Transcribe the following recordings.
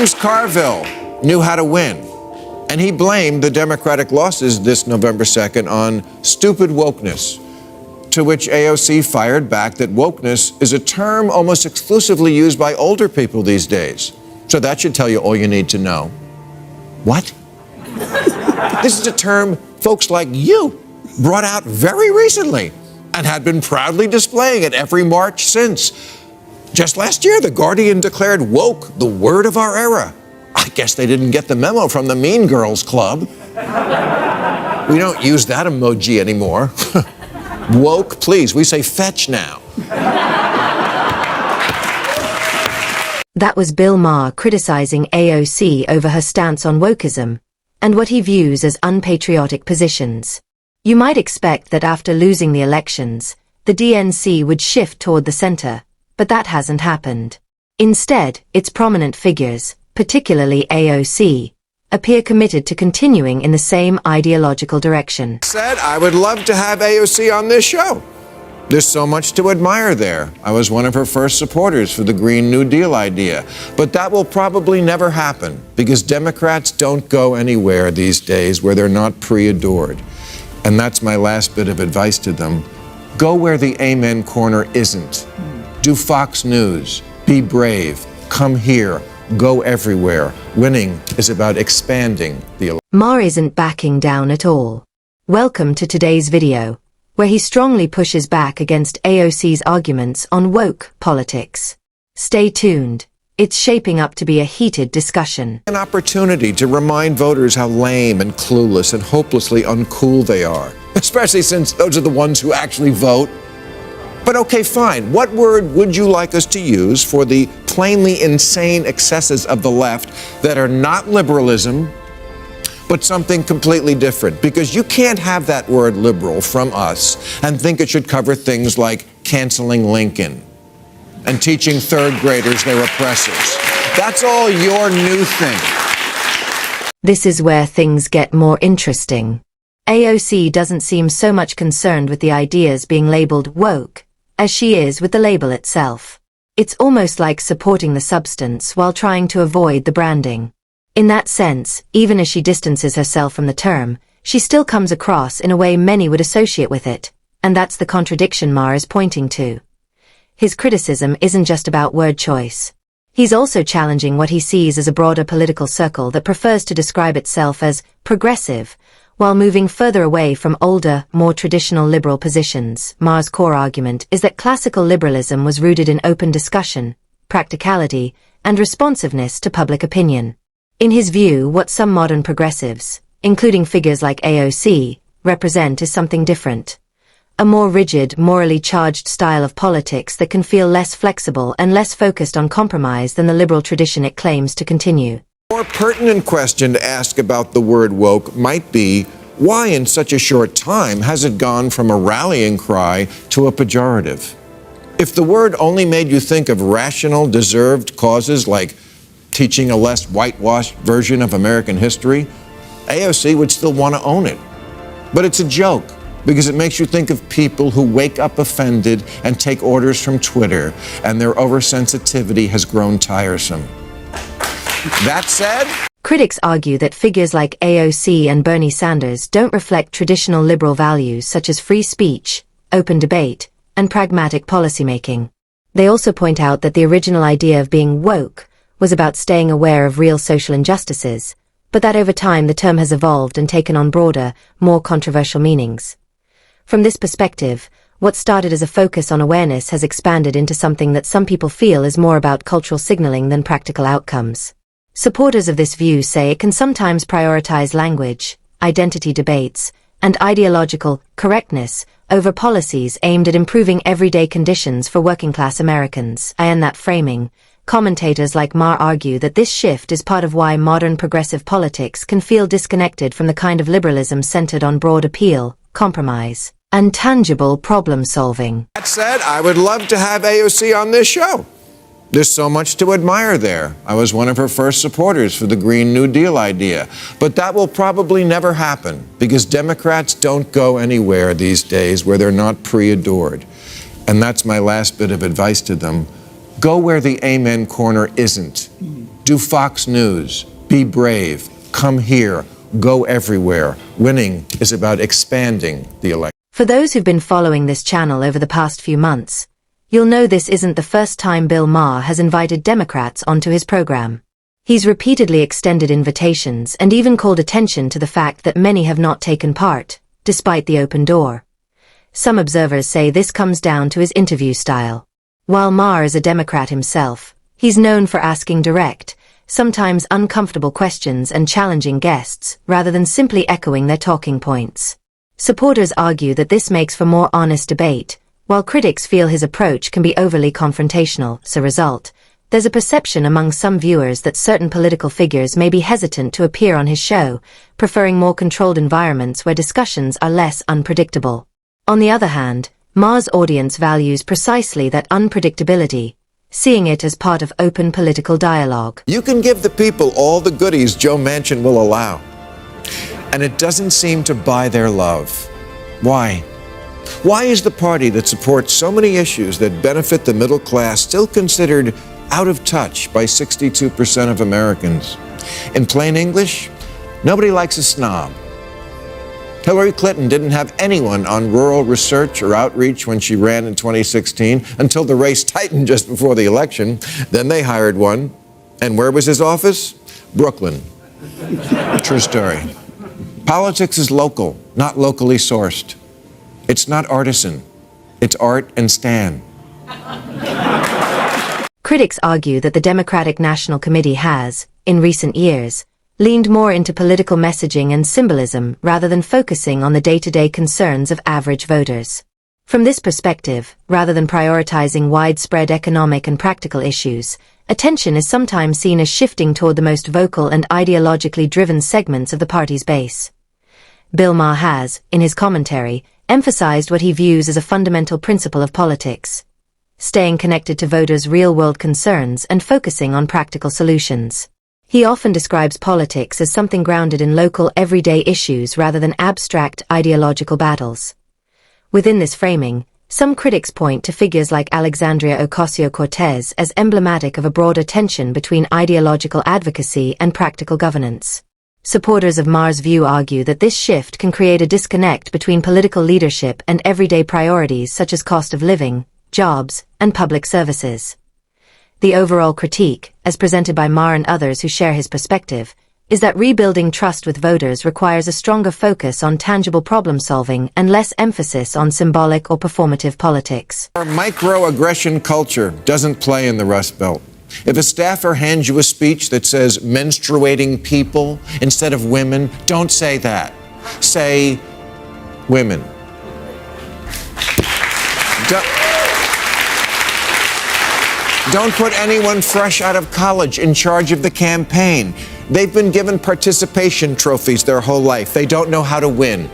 James Carville knew how to win, and he blamed the Democratic losses this November 2nd on stupid wokeness, to which AOC fired back that wokeness is a term almost exclusively used by older people these days. So that should tell you all you need to know. What? This is a term folks like you brought out very recently and had been proudly displaying at every march since. Just last year, The Guardian declared woke the word of our era. I guess they didn't get the memo from the Mean Girls Club. We don't use that emoji anymore. Woke, please. We say fetch now. That was Bill Maher criticizing AOC over her stance on wokeism and what he views as unpatriotic positions. You might expect that after losing the elections, the DNC would shift toward the center, but that hasn't happened. Instead, its prominent figures, particularly AOC, appear committed to continuing in the same ideological direction. Said I would love to have AOC on this show. There's so much to admire there. I was one of her first supporters for the Green New Deal idea. But that will probably never happen because Democrats don't go anywhere these days where they're not pre-adored. And that's my last bit of advice to them. Go where the amen corner isn't. Do Fox News. Be brave. Come here. Go everywhere. Winning is about expanding the election. Maher isn't backing down at all. Welcome to today's video, where he strongly pushes back against AOC's arguments on woke politics. Stay tuned. It's shaping up to be a heated discussion. An opportunity to remind voters how lame and clueless and hopelessly uncool they are, especially since those are the ones who actually vote. But okay, fine. What word would you like us to use for the plainly insane excesses of the left that are not liberalism, but something completely different? Because you can't have that word liberal from us and think it should cover things like canceling Lincoln and teaching third graders they're oppressors. That's all your new thing. This is where things get more interesting. AOC doesn't seem so much concerned with the ideas being labeled woke as she is with the label itself. It's almost like supporting the substance while trying to avoid the branding. In that sense, even as she distances herself from the term, she still comes across in a way many would associate with it, and that's the contradiction Maher is pointing to. His criticism isn't just about word choice. He's also challenging what he sees as a broader political circle that prefers to describe itself as progressive, while moving further away from older, more traditional liberal positions. Maher's core argument is that classical liberalism was rooted in open discussion, practicality, and responsiveness to public opinion. In his view, what some modern progressives, including figures like AOC, represent is something different. A more rigid, morally charged style of politics that can feel less flexible and less focused on compromise than the liberal tradition it claims to continue. A more pertinent question to ask about the word woke might be, why in such a short time has it gone from a rallying cry to a pejorative? If the word only made you think of rational, deserved causes like teaching a less whitewashed version of American history, AOC would still want to own it. But it's a joke because it makes you think of people who wake up offended and take orders from Twitter, and their oversensitivity has grown tiresome. That said, critics argue that figures like AOC and Bernie Sanders don't reflect traditional liberal values such as free speech, open debate, and pragmatic policymaking. They also point out that the original idea of being woke was about staying aware of real social injustices, but that over time the term has evolved and taken on broader, more controversial meanings. From this perspective, what started as a focus on awareness has expanded into something that some people feel is more about cultural signaling than practical outcomes. Supporters of this view say it can sometimes prioritize language, identity debates, and ideological correctness over policies aimed at improving everyday conditions for working-class Americans. In that framing, commentators like Maher argue that this shift is part of why modern progressive politics can feel disconnected from the kind of liberalism centered on broad appeal, compromise, and tangible problem-solving. that said, I would love to have AOC on this show. There's so much to admire there. I was one of her first supporters for the Green New Deal idea. But that will probably never happen because Democrats don't go anywhere these days where they're not pre-adored. And that's my last bit of advice to them. Go where the amen corner isn't. Do Fox News. Be brave. Come here. Go everywhere. Winning is about expanding the election. For those who've been following this channel over the past few months, you'll know this isn't the first time Bill Maher has invited Democrats onto his program. He's repeatedly extended invitations and even called attention to the fact that many have not taken part, despite the open door. Some observers say this comes down to his interview style. While Maher is a Democrat himself, he's known for asking direct, sometimes uncomfortable questions and challenging guests, rather than simply echoing their talking points. Supporters argue that this makes for more honest debate, while critics feel his approach can be overly confrontational. As a result, there's a perception among some viewers that certain political figures may be hesitant to appear on his show, preferring more controlled environments where discussions are less unpredictable. On the other hand, Maher's audience values precisely that unpredictability, seeing it as part of open political dialogue. You can give the people all the goodies Joe Manchin will allow, and it doesn't seem to buy their love. Why? Why is the party that supports so many issues that benefit the middle class still considered out of touch by 62% of Americans? In plain English, nobody likes a snob. Hillary Clinton didn't have anyone on rural research or outreach when she ran in 2016 until the race tightened just before the election. Then they hired one. And where was his office? Brooklyn. True story. Politics is local, not locally sourced. It's not artisan. It's art and Stan. Critics argue that the Democratic National Committee has, in recent years, leaned more into political messaging and symbolism rather than focusing on the day-to-day concerns of average voters. From this perspective, rather than prioritizing widespread economic and practical issues, attention is sometimes seen as shifting toward the most vocal and ideologically driven segments of the party's base. Bill Maher has, in his commentary, emphasized what he views as a fundamental principle of politics: staying connected to voters' real-world concerns and focusing on practical solutions. He often describes politics as something grounded in local, everyday issues rather than abstract, ideological battles. Within this framing, some critics point to figures like Alexandria Ocasio-Cortez as emblematic of a broader tension between ideological advocacy and practical governance. Supporters of Maher's view argue that this shift can create a disconnect between political leadership and everyday priorities such as cost of living, jobs, and public services. The overall critique, as presented by Maher and others who share his perspective, is that rebuilding trust with voters requires a stronger focus on tangible problem-solving and less emphasis on symbolic or performative politics. Our microaggression culture doesn't play in the Rust Belt. If a staffer hands you a speech that says menstruating people instead of women, don't say that. Say women. Don't put anyone fresh out of college in charge of the campaign. They've been given participation trophies their whole life. They don't know how to win.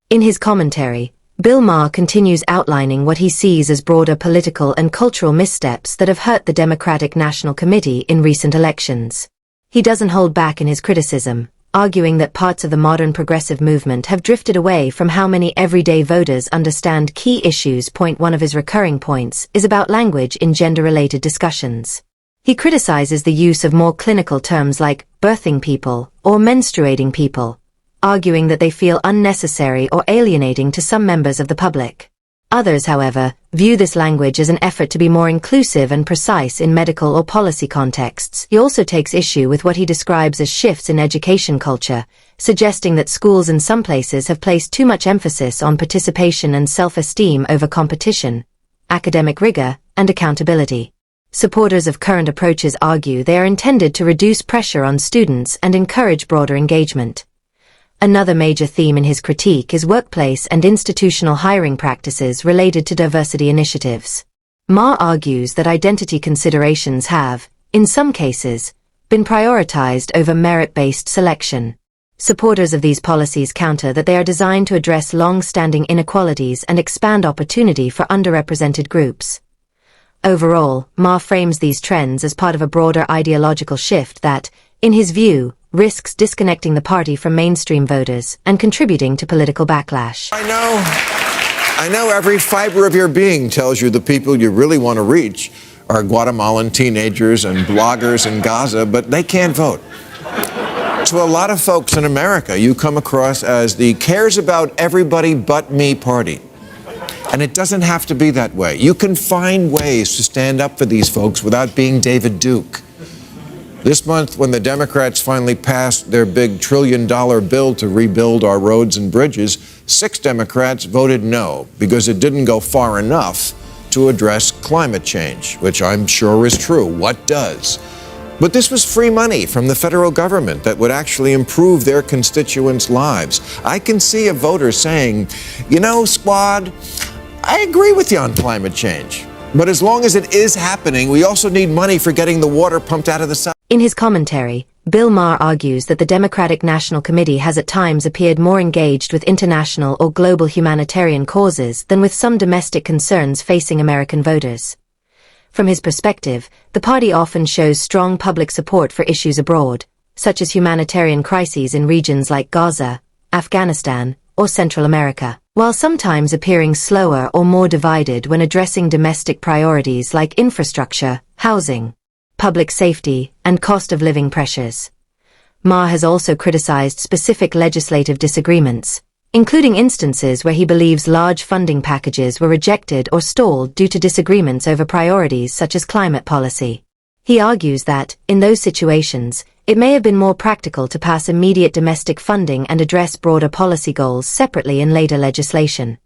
In his commentary, Bill Maher continues outlining what he sees as broader political and cultural missteps that have hurt the Democratic National Committee in recent elections. He doesn't hold back in his criticism, arguing that parts of the modern progressive movement have drifted away from how many everyday voters understand key issues. One of his recurring points is about language in gender-related discussions. He criticizes the use of more clinical terms like birthing people or menstruating people, arguing that they feel unnecessary or alienating to some members of the public. Others, however, view this language as an effort to be more inclusive and precise in medical or policy contexts. He also takes issue with what he describes as shifts in education culture, suggesting that schools in some places have placed too much emphasis on participation and self-esteem over competition, academic rigor, and accountability. Supporters of current approaches argue they are intended to reduce pressure on students and encourage broader engagement. Another major theme in his critique is workplace and institutional hiring practices related to diversity initiatives. Maher argues that identity considerations have, in some cases, been prioritized over merit-based selection. Supporters of these policies counter that they are designed to address long-standing inequalities and expand opportunity for underrepresented groups. Overall, Maher frames these trends as part of a broader ideological shift that, in his view, risks disconnecting the party from mainstream voters and contributing to political backlash. I know every fiber of your being tells you the people you really want to reach are Guatemalan teenagers and bloggers in Gaza, but they can't vote. To a lot of folks in America, you come across as the cares about everybody but me party. And it doesn't have to be that way. You can find ways to stand up for these folks without being David Duke. This month, when the Democrats finally passed their big $1 trillion bill to rebuild our roads and bridges, 6 Democrats voted no because it didn't go far enough to address climate change, which I'm sure is true. What does? But this was free money from the federal government that would actually improve their constituents' lives. I can see a voter saying, you know, squad, I agree with you on climate change. But as long as it is happening, we also need money for getting the water pumped out of the sun. In his commentary, Bill Maher argues that the Democratic National Committee has at times appeared more engaged with international or global humanitarian causes than with some domestic concerns facing American voters. From his perspective, the party often shows strong public support for issues abroad, such as humanitarian crises in regions like Gaza, Afghanistan, or Central America, while sometimes appearing slower or more divided when addressing domestic priorities like infrastructure, housing, public safety, and cost of living pressures. Maher has also criticized specific legislative disagreements, including instances where he believes large funding packages were rejected or stalled due to disagreements over priorities such as climate policy. He argues that, in those situations, it may have been more practical to pass immediate domestic funding and address broader policy goals separately in later legislation.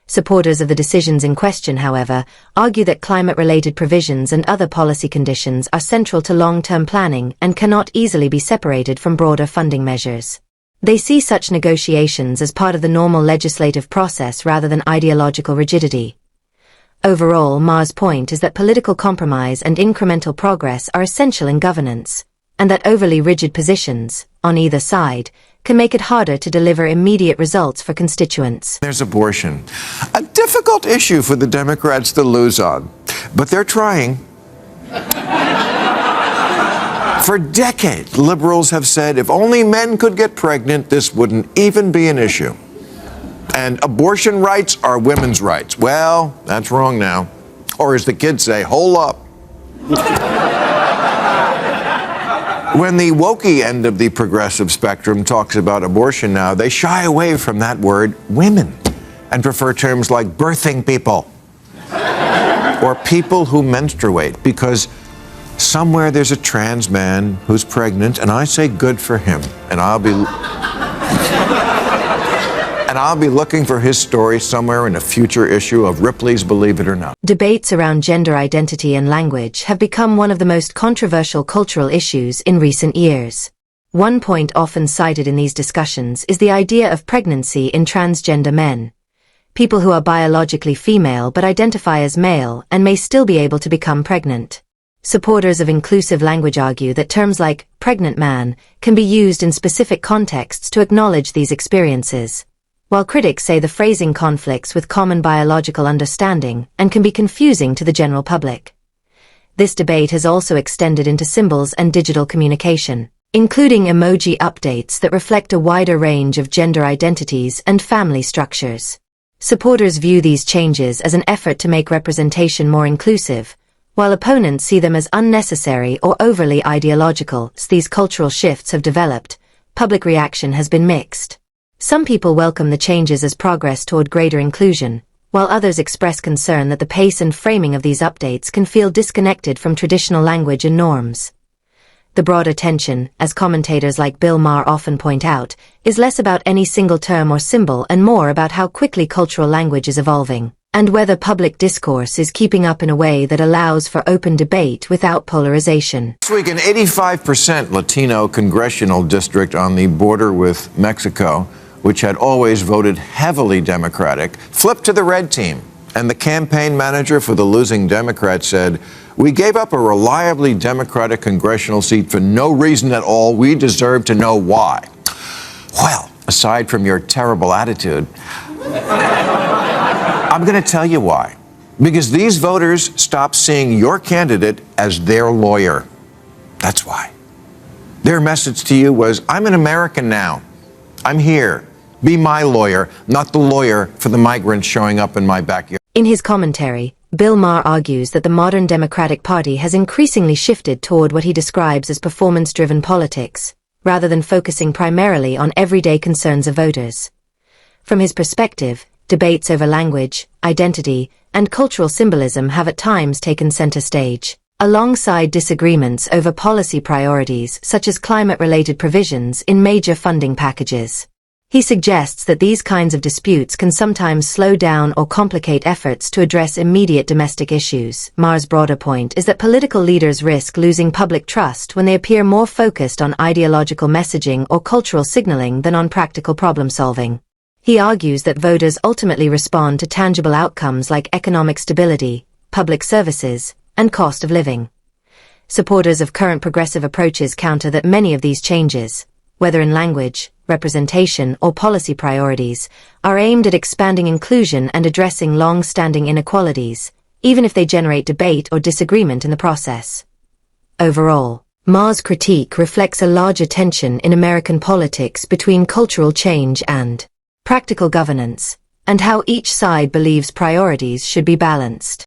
Supporters of the decisions in question, however, argue that climate-related provisions and other policy conditions are central to long-term planning and cannot easily be separated from broader funding measures. They see such negotiations as part of the normal legislative process rather than ideological rigidity. Overall, Maher's point is that political compromise and incremental progress are essential in governance, and that overly rigid positions, on either side, can make it harder to deliver immediate results for constituents. There's abortion, a difficult issue for the Democrats to lose on, but they're trying. For decades, liberals have said if only men could get pregnant, this wouldn't even be an issue. And abortion rights are women's rights. Well, that's wrong now. Or as the kids say, hold up. When the wokey end of the progressive spectrum talks about abortion now, they shy away from that word, women, and prefer terms like birthing people or people who menstruate, because somewhere there's a trans man who's pregnant, and I say good for him, and I'll be looking for his story somewhere in a future issue of Ripley's Believe It or Not. Debates around gender identity and language have become one of the most controversial cultural issues in recent years. One point often cited in these discussions is the idea of pregnancy in transgender men, people who are biologically female but identify as male and may still be able to become pregnant. Supporters of inclusive language argue that terms like pregnant man can be used in specific contexts to acknowledge these experiences, while critics say the phrasing conflicts with common biological understanding and can be confusing to the general public. This debate has also extended into symbols and digital communication, including emoji updates that reflect a wider range of gender identities and family structures. Supporters view these changes as an effort to make representation more inclusive, while opponents see them as unnecessary or overly ideological. As these cultural shifts have developed, public reaction has been mixed. Some people welcome the changes as progress toward greater inclusion, while others express concern that the pace and framing of these updates can feel disconnected from traditional language and norms. The broad attention, as commentators like Bill Maher often point out, is less about any single term or symbol and more about how quickly cultural language is evolving, and whether public discourse is keeping up in a way that allows for open debate without polarization. This week, an 85% Latino congressional district on the border with Mexico, which had always voted heavily Democratic, flipped to the red team. And the campaign manager for the losing Democrat said, "We gave up a reliably Democratic congressional seat for no reason at all. We deserve to know why." Well, aside from your terrible attitude, I'm going to tell you why. Because these voters stopped seeing your candidate as their lawyer. That's why. Their message to you was, I'm an American now. I'm here. Be my lawyer, not the lawyer for the migrants showing up in my backyard. In his commentary, Bill Maher argues that the modern Democratic Party has increasingly shifted toward what he describes as performance-driven politics, rather than focusing primarily on everyday concerns of voters. From his perspective, debates over language, identity, and cultural symbolism have at times taken center stage, alongside disagreements over policy priorities such as climate-related provisions in major funding packages. He suggests that these kinds of disputes can sometimes slow down or complicate efforts to address immediate domestic issues. Maher's broader point is that political leaders risk losing public trust when they appear more focused on ideological messaging or cultural signaling than on practical problem-solving. He argues that voters ultimately respond to tangible outcomes like economic stability, public services, and cost of living. Supporters of current progressive approaches counter that many of these changes, whether in language, representation, or policy priorities, are aimed at expanding inclusion and addressing long-standing inequalities, even if they generate debate or disagreement in the process. Overall, Maher's critique reflects a larger tension in American politics between cultural change and practical governance, and how each side believes priorities should be balanced.